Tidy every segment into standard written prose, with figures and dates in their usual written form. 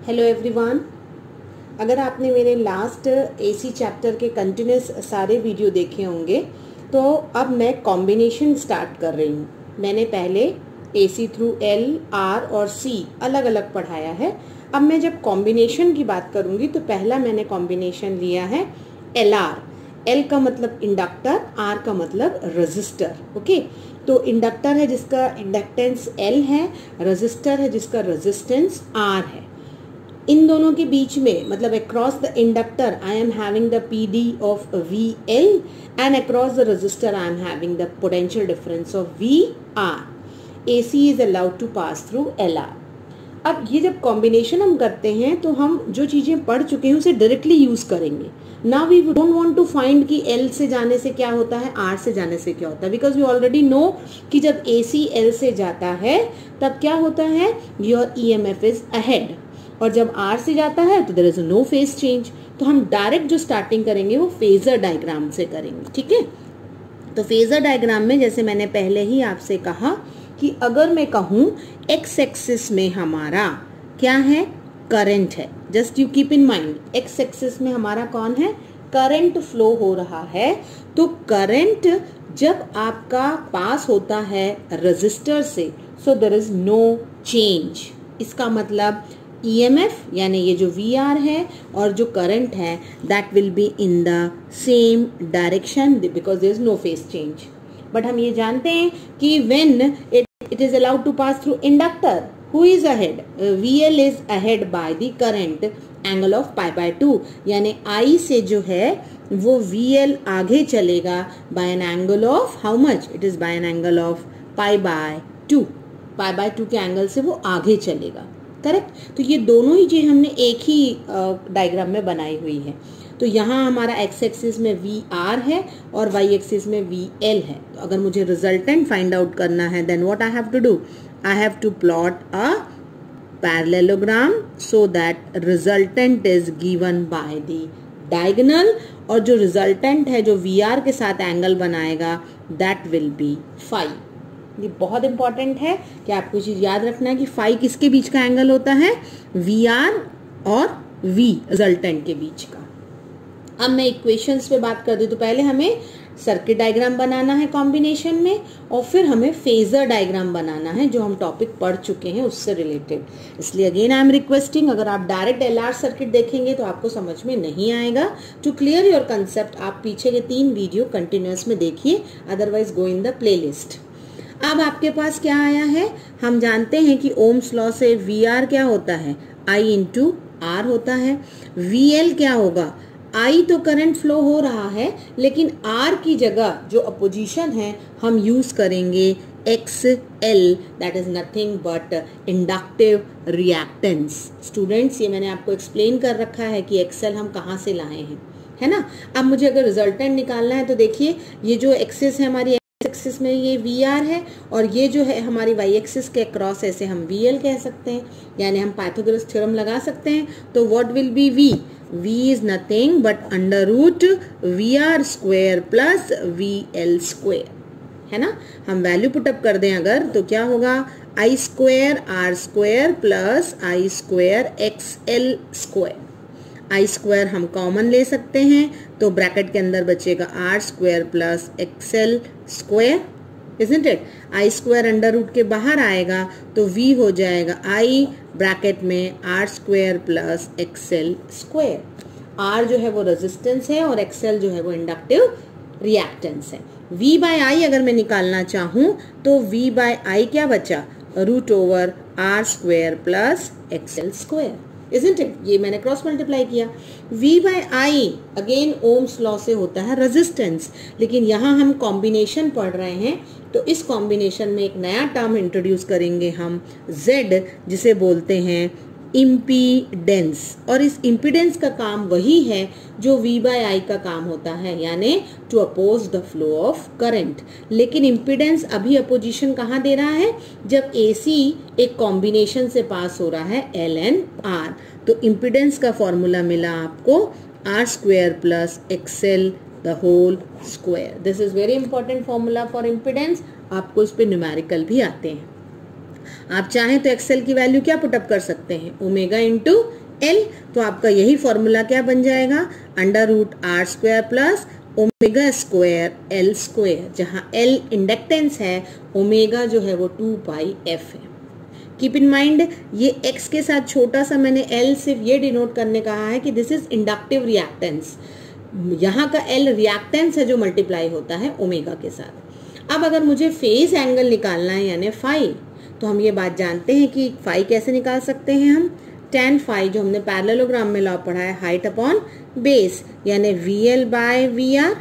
Hello everyone. अगर आपने मेरे लास्ट एसी चैप्टर के कंटिन्यूस सारे वीडियो देखे होंगे तो अब मैं कॉम्बिनेशन स्टार्ट कर रही हूँ। मैंने पहले एसी थ्रू एल, आर और सी अलग अलग पढ़ाया है। अब मैं जब कॉम्बिनेशन की बात करूँगी तो पहला मैंने कॉम्बिनेशन लिया है एल आर। एल का मतलब इंडक्टर, आर का मतलब रजिस्टर। ओके, तो इंडक्टर है जिसका इंडक्टेंस एल है, रजिस्टर है जिसका रेजिस्टेंस आर है। इन दोनों के बीच में मतलब across the inductor I am having the P D of V L and across the resistor I am having the potential difference of V R. A C is allowed to pass through L R. अब ये जब combination हम करते हैं तो हम जो चीजें पढ़ चुके हैं उसे डायरेक्टली यूज करेंगे। Now we don't want to find कि एल से जाने से क्या होता है, आर से जाने से क्या होता है, बिकॉज वी ऑलरेडी नो कि जब ए सी एल से जाता है तब क्या होता है, your E M F is ahead, और जब आर से जाता है तो there is no phase change. तो हम डायरेक्ट जो स्टार्टिंग करेंगे वो फेजर डायग्राम से करेंगे। ठीक है, तो फेजर डायग्राम में जैसे मैंने पहले ही आपसे कहा कि अगर मैं कहूं एक्स एक्सिस में हमारा क्या है, करंट है। Just you keep in mind x axis में हमारा कौन है, करंट फ्लो हो रहा है। तो करंट जब आपका पास होता है रजिस्टर से, so there is no change. इसका मतलब EMF यानी ये जो VR है और जो करंट है that will be in the same direction because there is no phase change. But हम ये जानते हैं कि when it is allowed to pass through inductor, who is ahead, VL is ahead by the current angle of π/2, यानी I से जो है वो VL आगे चलेगा by an angle of how much, it is by an angle of π/2। π/2 के angle से वो आगे चलेगा। करेक्ट। तो ये दोनों ही चीज हमने एक ही डायग्राम में बनाई हुई है। तो यहाँ हमारा एक्स एक्सिस में वी आर है और वाई एक्सिस में वी एल है। तो अगर मुझे रिजल्टेंट फाइंड आउट करना है then what I have to do, I have to plot a parallelogram so that resultant is given by the diagonal, और जो रिजल्टेंट है जो वी आर के साथ एंगल बनाएगा दैट विल बी फाई। ये बहुत इंपॉर्टेंट है कि आपको चीज याद रखना है कि फाई किसके बीच का एंगल होता है, वी आर और वी रिजल्टेंट के बीच का। अब मैं इक्वेशंस पे बात करती हूँ। तो पहले हमें सर्किट डायग्राम बनाना है कॉम्बिनेशन में, और फिर हमें फेजर डायग्राम बनाना है जो हम टॉपिक पढ़ चुके हैं उससे रिलेटेड। इसलिए अगेन आई एम रिक्वेस्टिंग, अगर आप डायरेक्ट एलआर सर्किट देखेंगे तो आपको समझ में नहीं आएगा। टू क्लियर योर कंसेप्ट आप पीछे के 3 वीडियो कंटिन्यूअस में देखिए, otherwise go in the playlist. अब आपके पास क्या आया है, हम जानते हैं कि ओम्स लॉ से वी आर क्या होता है, I इंटू आर होता है। वी एल क्या होगा, I तो करंट फ्लो हो रहा है लेकिन R की जगह जो अपोजिशन है हम यूज करेंगे XL, that is nothing but inductive reactance. Students ये मैंने आपको एक्सप्लेन कर रखा है कि XL हम कहाँ से लाए हैं, है ना। अब मुझे अगर रिजल्टेंट निकालना है तो देखिए ये जो एक्सिस है हमारी एक्सिस में ये वी आर है, और ये जो है हमारी वाई एक्सिस के अक्रॉस ऐसे हम वी एल कह सकते हैं, यानी हम पाइथागोरस थ्योरम लगा सकते हैं। तो what will be V, V is nothing but under root V R square plus V L square, है ना। हम वैल्यू पुटअप कर दें अगर तो क्या होगा, I square R square plus I square X L square. I square हम कॉमन ले सकते हैं तो ब्रैकेट के अंदर बचेगा R square plus XL square, isn't it. I square under root के बाहर आएगा तो वी हो जाएगा आई ब्रैकेट में R square plus XL square. R जो है वो रेजिस्टेंस है और एक्सएल जो है वो इंडक्टिव रिएक्टेंस है। वी बाय आई अगर मैं निकालना चाहूं तो वी बाय आई क्या बचा, root over R square plus XL square, Isn't it? ये मैंने क्रॉस मल्टीप्लाई किया। V by I again ohm's law से होता है रेजिस्टेंस, लेकिन यहाँ हम कॉम्बिनेशन पढ़ रहे हैं तो इस कॉम्बिनेशन में एक नया टर्म इंट्रोड्यूस करेंगे हम Z, जिसे बोलते हैं इम्पीडेंस। और इस इम्पीडेंस का काम वही है जो V बाय आई का काम होता है, यानी to oppose the flow of current. लेकिन इम्पीडेंस अभी अपोजिशन कहाँ दे रहा है, जब AC एक कॉम्बिनेशन से पास हो रहा है L एंड R। तो इम्पीडेंस का फॉर्मूला मिला आपको R square plus XL the whole square. This is very important formula for impedance, आपको इस पे न्यूमेरिकल भी आते हैं। आप चाहें तो एक्सएल की वैल्यू क्या पुटअप कर सकते हैं, ओमेगा इंटू एल। तो आपका यही फॉर्मूला क्या बन जाएगा, under root R square plus omega square L square, जहां एल इंडक्टेंस है, ओमेगा जो है वो 2 पाई एफ है। कीप इन माइंड ये x के साथ छोटा सा मैंने l सिर्फ ये डिनोट करने कहा है कि दिस इज इंडक्टिव रिएक्टेंस। यहाँ का l रिएक्टेंस है जो मल्टीप्लाई होता है ओमेगा के साथ। अब अगर मुझे फेज एंगल निकालना है यानी फाई, तो हम ये बात जानते हैं कि फाई कैसे निकाल सकते हैं हम, tan फाई जो हमने पैरेललोग्राम में लॉ पढ़ा है, हाइट अपॉन बेस, यानी VL बाय VR।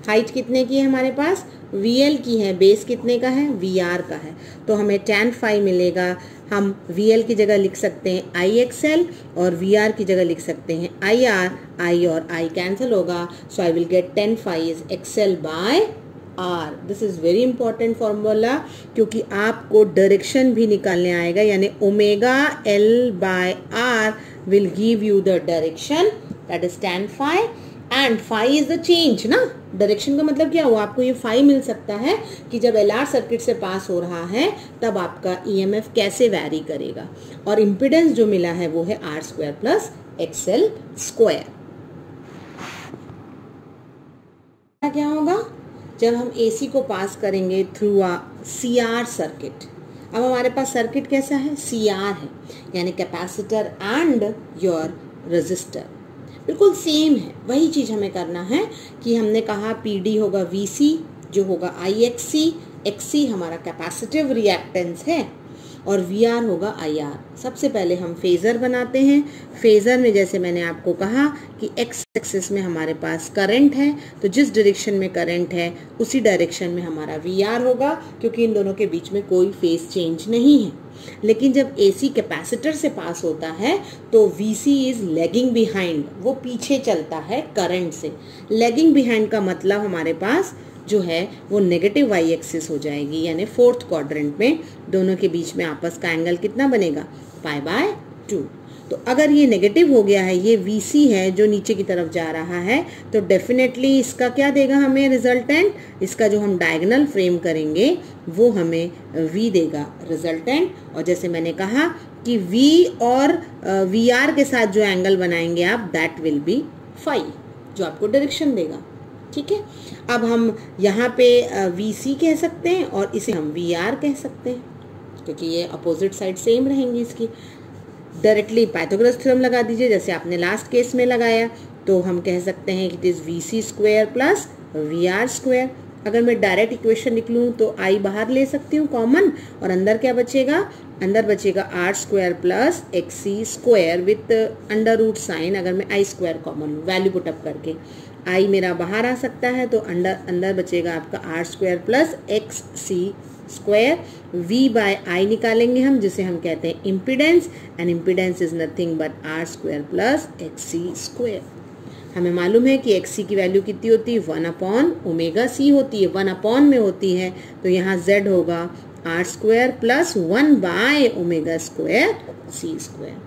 हाइट कितने की है हमारे पास, VL की है, बेस कितने का है, VR का है। तो हमें tan फाई मिलेगा, हम VL की जगह लिख सकते हैं IXL और VR की जगह लिख सकते हैं IR। I और I कैंसिल होगा, so I will get tan phi is XL by R। This is very important formula, क्योंकि आपको डायरेक्शन भी निकालने आएगा, यानी omega L by R will give you the direction, that is tan phi, and phi is the change ना। Direction का मतलब क्या हुआ, आपको ये फाई मिल सकता है कि जब LR सर्किट से पास हो रहा है तब आपका EMF कैसे वैरी करेगा, और इम्पिडेंस जो मिला है वो है R square plus XL square. क्या होगा जब हम AC को पास करेंगे थ्रू अ CR सर्किट। अब हमारे पास सर्किट कैसा है, CR है, यानी कैपेसिटर एंड योर रेजिस्टर, बिल्कुल सेम है। वही चीज हमें करना है कि हमने कहा PD होगा VC जो होगा IXC, XC हमारा कैपेसिटिव रिएक्टेंस है, और VR होगा IR। सबसे पहले हम फेजर बनाते हैं। फेजर में जैसे मैंने आपको कहा कि एक्स एक्सिस में हमारे पास करंट है, तो जिस डायरेक्शन में करंट है उसी डायरेक्शन में हमारा VR होगा, क्योंकि इन दोनों के बीच में कोई फेज चेंज नहीं है। लेकिन जब AC कैपेसिटर से पास होता है तो VC इज लैगिंग बिहाइंड, वो पीछे चलता है करंट से। लैगिंग बिहाइंड का मतलब हमारे पास जो है वो नेगेटिव y एक्सिस हो जाएगी, यानी फोर्थ क्वाड्रेंट में दोनों के बीच में आपस का एंगल कितना बनेगा, पाई बाय 2। तो अगर ये नेगेटिव हो गया है, ये VC है जो नीचे की तरफ जा रहा है, तो डेफिनेटली इसका क्या देगा हमें रिजल्टेंट, इसका जो हम डायगोनल फ्रेम करेंगे वो हमें V देगा रिजल्टेंट। और जैसे मैंने कहा कि V और VR के साथ जो एंगल बनाएंगे आप, दैट विल बी फाई, जो आपको डायरेक्शन देगा। ठीक है, अब हम यहाँ पे VC कह सकते हैं और इसे हम VR कह सकते हैं, क्योंकि ये अपोजिट साइड सेम रहेंगी इसकी। डायरेक्टली पाइथागोरस थ्योरम लगा दीजिए, जैसे आपने लास्ट केस में लगाया, तो हम कह सकते हैं कि it is VC square plus VR square. अगर मैं डायरेक्ट इक्वेशन निकलूँ तो I बाहर ले सकती हूँ कॉमन, और अंदर क्या बचेगा, अंदर बचेगा R square plus XC square with under root sign. अगर मैं I square common value put up करके, I मेरा बाहर आ सकता है, तो अंदर बचेगा आपका R square plus XC square. V by I निकालेंगे हम, जिसे हम कहते हैं impedance, and impedance is nothing but R square plus XC square. हमें मालूम है कि XC की वैल्यू कितनी होती है, 1 अपॉन ओमेगा C होती है, 1 अपॉन में होती है, तो यहाँ Z होगा R square plus 1 by omega square C square.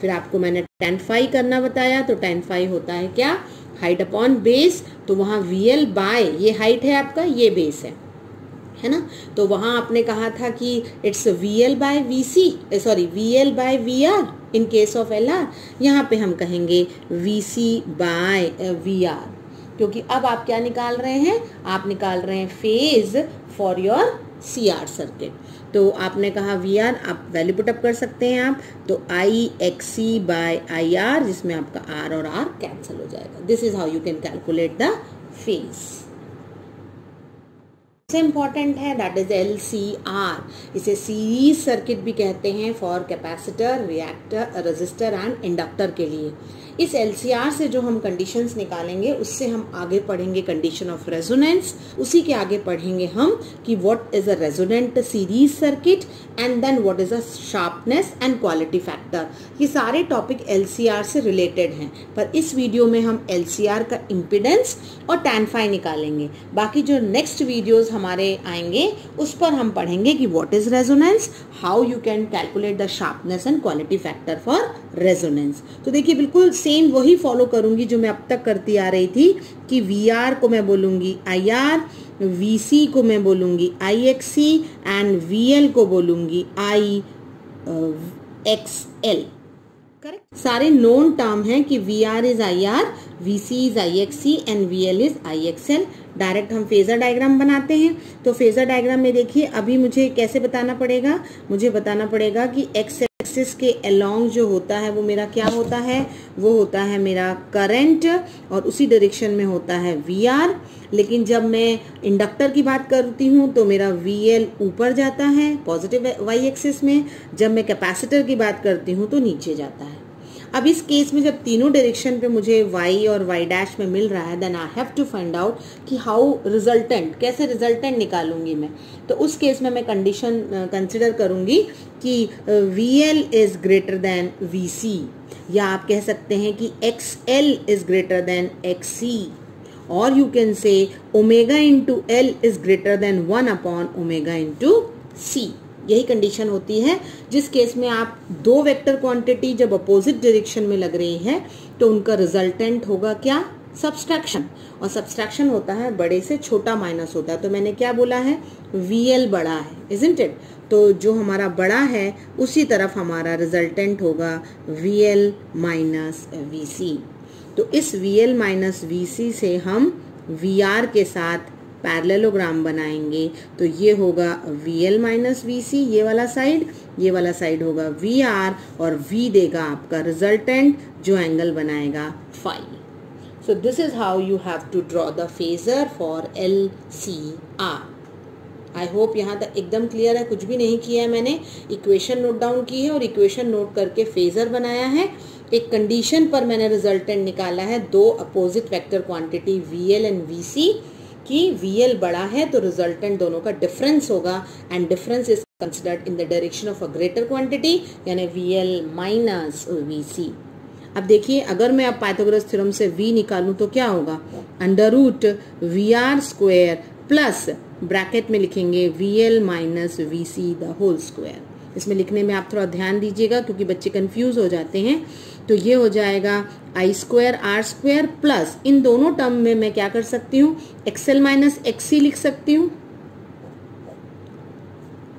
फिर आपको मैंने tan फाई करना बताया, तो tan फाई होता है क्या, हाइट अपॉन बेस। तो वहाँ VL बाय, ये हाइट है आपका, ये बेस है ना, तो वहाँ आपने कहा था कि it's VL by VC, sorry VL by VR in case of LR। यहाँ पे हम कहेंगे VC बाय VR, क्योंकि अब आप क्या निकाल रहे हैं, आप निकाल रहे हैं phase for your CR circuit. तो आपने कहा VR, आप वैल्यू पुटअप कर सकते हैं आप, तो IXC बाय IR, जिसमें आपका R और R कैंसिल हो जाएगा। This is how you can calculate the phase. Important है, दैट इज LCR। इसे सीरीज सर्किट भी कहते हैं for capacitor, reactor, resistor and inductor के लिए। इस LCR से जो हम कंडीशंस निकालेंगे उससे हम आगे पढ़ेंगे कंडीशन ऑफ रेजोनेंस, उसी के आगे पढ़ेंगे हम कि what is a resonant series circuit, and then what is a sharpness and quality factor. ये सारे टॉपिक LCR से रिलेटेड हैं, पर इस वीडियो में हम LCR का इम्पिडेंस और tan फाई निकालेंगे। बाकी जो नेक्स्ट वीडियोस हमारे आएंगे उस पर हम पढ़ेंगे कि what is resonance, how you can calculate the sharpness and quality factor for resonance. तो देखिए बिल्कुल सेम वही फॉलो करूंगी जो मैं अब तक करती आ रही थी, कि VR को मैं बोलूंगी IR, VC को मैं बोलूंगी IXC एंड VL को बोलूंगी IXL। करेक्ट। सारे नोन टर्म हैं कि VR is IR, VC is IXC and VL is IXL। Direct हम फेजर डायग्राम बनाते हैं। तो फेजर डायग्राम में देखिए अभी मुझे कैसे बताना पड़ेगा, मुझे बताना पड़ेगा कि एक्स एक्सिस के अलोंग जो होता है वो मेरा क्या होता है, वो होता है मेरा करंट और उसी डायरेक्शन में होता है VR। लेकिन जब मैं इंडक्टर की बात करती हूँ तो मेरा VL ऊपर जाता है पॉजिटिव Y एक्सिस में, जब मैं कैपेसिटर की बात करती हूँ तो नीचे जाता है। अब इस केस में जब तीनों डायरेक्शन पे मुझे Y और Y डैश में मिल रहा है, then I have to find out कि हाउ रिजल्टेंट, कैसे रिजल्टेंट निकालूंगी मैं। तो उस केस में मैं कंडीशन कंसिडर करूंगी कि VL is greater than VC, या आप कह सकते हैं कि XL is greater than XC, और you can say omega into L is greater than 1 upon omega into C। यही कंडीशन होती है जिस केस में आप दो वेक्टर क्वांटिटी जब अपोजिट डायरेक्शन में लग रही है तो उनका रिजल्टेंट होगा क्या, सब्सट्रैक्शन। और सब्सट्रैक्शन होता है बड़े से छोटा माइनस होता है। तो मैंने क्या बोला है, VL बड़ा है, इजंट इट। तो जो हमारा बड़ा है उसी तरफ हमारा रिजल्टेंट होगा VL माइनस VC। तो इस VL माइनस VC से हम VR के साथ पैरेललोग्राम बनाएंगे। तो ये होगा VL माइनस VC, ये वाला साइड होगा VR, और V देगा आपका रिजल्टेंट जो एंगल बनाएगा phi. So this is how you have to draw the phasor for LCR। I hope यहाँ तक एकदम क्लियर है, कुछ भी नहीं किया है मैंने, इक्वेशन नोट डाउन की है और इक्वेशन नोट करके फेजर बनाया है। एक कंडीशन पर मैंने रिजल्टेंट निकाला है, दो opposite vector quantity VL and VC कि VL बड़ा है तो रिजल्टेंट दोनों का डिफरेंस होगा, and difference is considered in the direction of a greater quantity, यानी VL माइनस VC। अब देखिए अगर मैं अब पाइथागोरस थ्योरम से V निकालूं तो क्या होगा, under root VR square plus bracket में लिखेंगे VL minus VC the whole square. इसमें लिखने में आप थोड़ा ध्यान दीजिएगा क्योंकि बच्चे कंफ्यूज हो जाते हैं। तो ये हो जाएगा I square R square plus, इन दोनों टर्म में मैं क्या कर सकती हूँ, XL माइनस XC लिख सकती हूँ,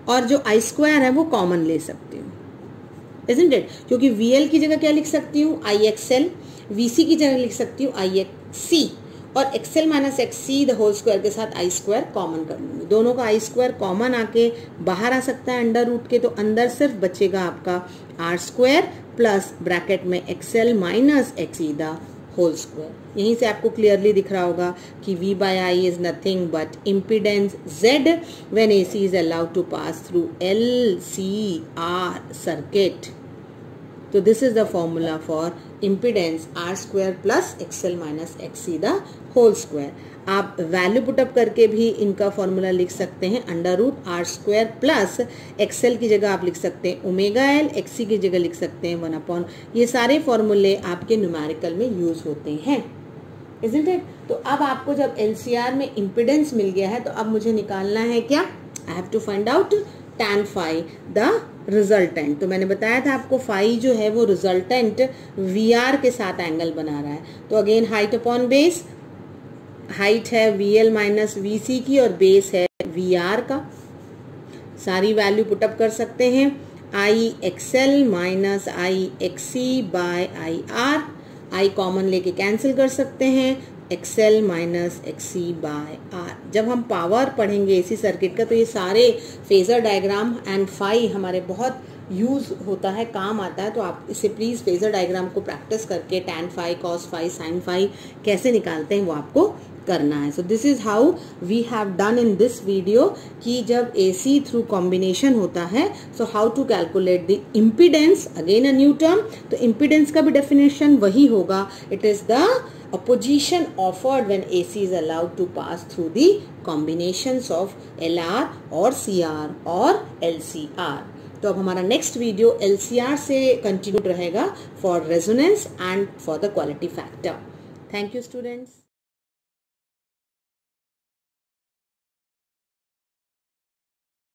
और जो I स्क्वायर है वो कॉमन ले सकती हूँ, isn't it? क्योंकि VL की जगह क्या लिख सकती हूँ, IXL, VC की जगह लिख सकती हूँ IXC, और XL minus XC the whole square के साथ I स्क्वायर कॉमन कर लूंगी। दोनों का I स्क्वायर कॉमन आके बाहर आ सकता है अंडर रूट के, तो अंदर सिर्फ बचेगा आपका R स्क्वायर प्लस ब्रैकेट में XL minus XC the whole square. यहीं से आपको क्लियरली दिख रहा होगा कि V by I is nothing but impedance Z when AC is allowed to pass through LCR circuit. तो this is the formula for impedance R square plus XL minus XC the whole square. आप value put up करके भी इनका formula लिख सकते हैं, under root R square plus XL की जगह आप लिख सकते हैं ओमेगा L, XC की जगह लिख सकते हैं 1 अपॉन। ये सारे फॉर्मूले आपके न्यूमेरिकल में यूज होते हैं, इजंट इट। तो अब आपको जब LCR में इम्पीडेंस मिल गया है तो अब मुझे निकालना है क्या, I have to find out tan phi the resultant. तो मैंने बताया था आपको फाई जो है वो रिजल्टेंट VR के साथ एंगल बना रहा है। तो again height upon base, height है VL माइनस VC की और बेस है VR का। सारी वैल्यू पुटअप कर सकते हैं, IXL minus IXC by IR, I common लेके कैंसिल कर सकते हैं, XL minus XC by R। जब हम पावर पढ़ेंगे AC सर्किट का तो ये सारे फेजर डायग्राम एंड फाई हमारे बहुत यूज होता है, काम आता है। तो आप इसे प्लीज फेजर डायग्राम को प्रैक्टिस करके tan phi, cos phi, sin phi कैसे निकालते हैं वो आपको करना है। So this is how we have done in this video कि जब AC थ्रू कॉम्बिनेशन होता है so how to calculate the impedance, again a new term. तो इम्पीडेंस का भी डेफिनेशन वही होगा, it is the opposition offered when AC is allowed to pass through the combinations of LR or CR or LCR। तो अब हमारा next video LCR से continue रहेगा for resonance and for the quality factor. Thank you students.